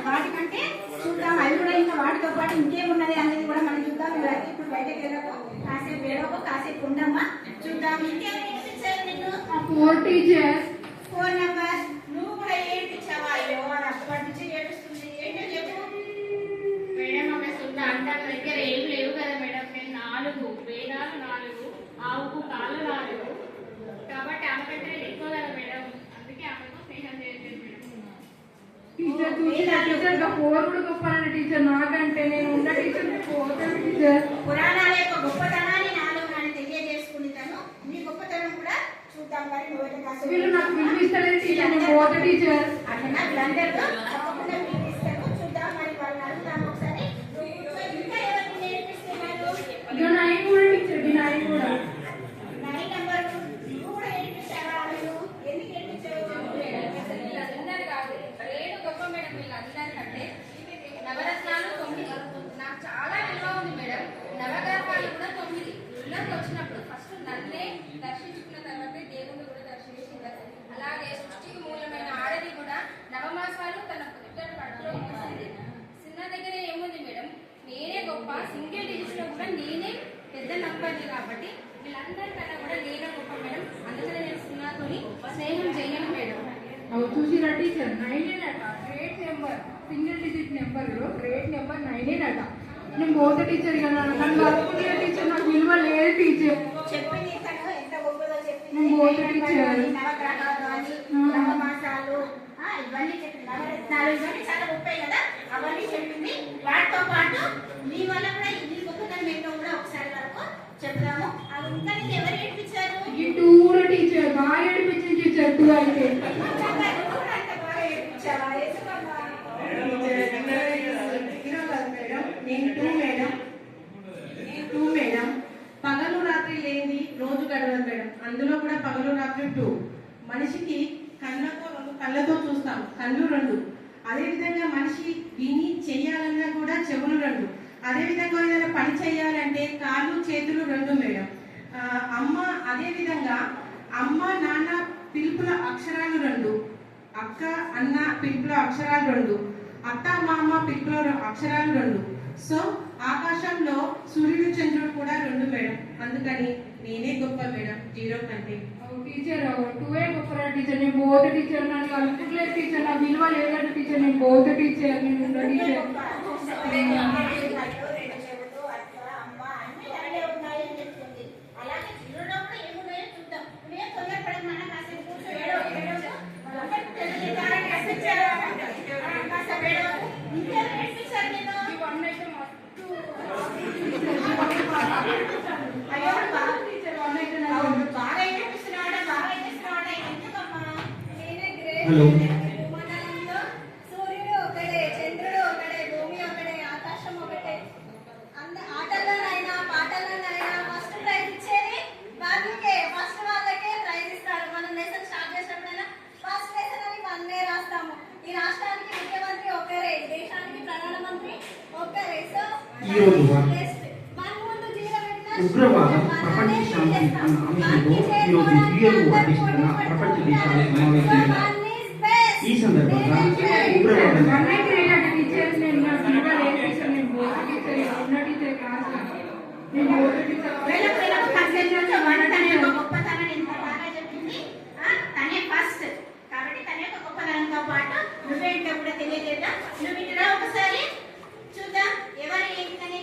వాటికంటే చూద్దాం అవి కూడా ఇంకా వాటితో పాటు ఇంకేమున్నది అనేది కూడా మనం చూద్దాం. ఇవైతే ఇప్పుడు బయటకు వెళ్ళకు, కాసేపు వేడకు, కాసేపు ఉండమ్మా, చూద్దాం. ఇంకేమైనా నేర్పించారు నిన్ను? 4 టీచర్స్. 4 నెంబర్. నువ్వు కూడా ఏడిపించావా? అయ్యో అది అప్పటి నుంచి ఏడుస్తుంది. ఏంటో చెప్పు మేడం. ఆమె సున్నా అంటే దగ్గర ఏం లేవు కదా మేడం. నేను 4 వేదాలు 4, ఆవుకు కాళ్ళు 4, కాబట్టి ఆమె కంటే ఎక్కువ కదా మేడం. అందుకే ఆమెకు స్నేహం చేయలేదు మేడం. టీచర్ టీచర్ 4 కూడా గొప్ప టీచర్ నాకంటే. నేను ఉన్న టీచర్ 4 టీచర్. పురాణాల యొక్క గొప్పతనాన్ని నాలో నేను తెలియజేసుకుంటాను. మీ గొప్పతనం కూడా చూద్దాం. వీళ్ళు నాకు వినిపిస్తలేదు టీచర్. నేను 4 టీచర్. అట్లా వీళ్ళందరూ తప్పకుండా వినిపిస్తాను. చూద్దాం మరి వాళ్ళని అడుగుతాము ఒకసారి. ఇంకా ఎవరికి నేర్పిస్తున్నారు? ఇక 9 కూడా టీచర్. 9 కూడా 9 నెంబర్. నువ్వు కూడా నేర్పించావా? ఎందుకు నేర్పించావు? కాదు ఇచ్చిన టీచర్ 9 అట, great number, single digit number, great number 9 అట. నేను పోతే టీచర్ కదా నన్ను కలుపుకునే టీచర్, నాకు విలువ లేదు టీచర్. చెప్పింది తను ఎంత గొప్పదో చెప్పింది. నువ్వు పోతే టీచర్ నవగ్రహాలు అని నవమాసాలు ఇవన్నీ చెప్పింది. నవరత్నాలు ఇవన్నీ చాలా గొప్పే కదా, అవన్నీ చెప్పింది. వాటితో పాటు నీ వల్ల కూడా ఇది గొప్పతనం ఏంటో కూడా ఒకసారి వరకు చెప్తాము. అది ఇంకా నీకు ఎవరు ఏడిపించారు? ఈ టూర్ టీచర్ బాగా ఏడిపించింది టీచర్. 2 అయితే పగలు రాత్రి లేని రోజు గడవదు మేడం. అందులో కూడా పగలు రాత్రి 2. మనిషికి కళ్ళతో చూస్తాం, కళ్ళు 2. అదేవిధంగా మనిషి విని చెయ్యాలన్నా కూడా చెవులు 2. అదేవిధంగా ఏదైనా పని చేయాలంటే కాళ్ళు చేతులు 2 మేడం. అమ్మ అదేవిధంగా అమ్మ నాన్న పిలుపుల అక్షరాలు 2, అక్క అన్న పిలుపుల అక్షరాలు 2, అత్త మామ పిలుపుల అక్షరాలు 2. సో ఆకాశంలో సూర్యుడు చంద్రుడు కూడా 2 మేడం. అందుకని నేనే గొప్ప మేడం 0 కంటే. టీచర్ 2 గొప్పరా టీచర్. నేను పోతే టీచర్, నన్ను కలుపుకోలేదు టీచర్, నా విలువ లేదంటే టీచర్. నేను పోతే టీచర్, నేను ఉండ టీచర్. హలో, సూర్యుడు ఒకటే, చంద్రుడు ఒకటే, భూమి ఒకటే, ఆకాశం ఒకటే. ఆటల్లోనైనా పాటల్లోనైనా ఫస్ట్ ప్రైజ్ ఇచ్చేది వాళ్ళకే, ఫస్ట్ వాళ్ళకే ప్రైజ్ ఇస్తారు. మనం లెసన్ స్టార్ట్ చేసినప్పుడైనా ఫస్ట్ లెసన్ అని మనమే రాస్తాము. ఈ రాష్ట్రానికి ముఖ్యమంత్రి ఒక్కరే, దేశానికి ప్రధానమంత్రి ఒక్కరే. సో ఉగ్రవాదం ప్రపంచ శాంతి అన్న అంశంలో ఈరోజు యుఎన్ వహిస్తున్న ప్రపంచ దేశాల సమావేశం. ఈ సందర్భంగా ఉగ్రవాదం తనే ఫస్ట్ కాబట్టి తనే ఒక గొప్పతనంతో పాటు నువ్వేంటో కూడా తెలియజేద్దాం. నువ్వు ఇటు రా ఒకసారి చూద్దాం ఎవరు ఏంటనే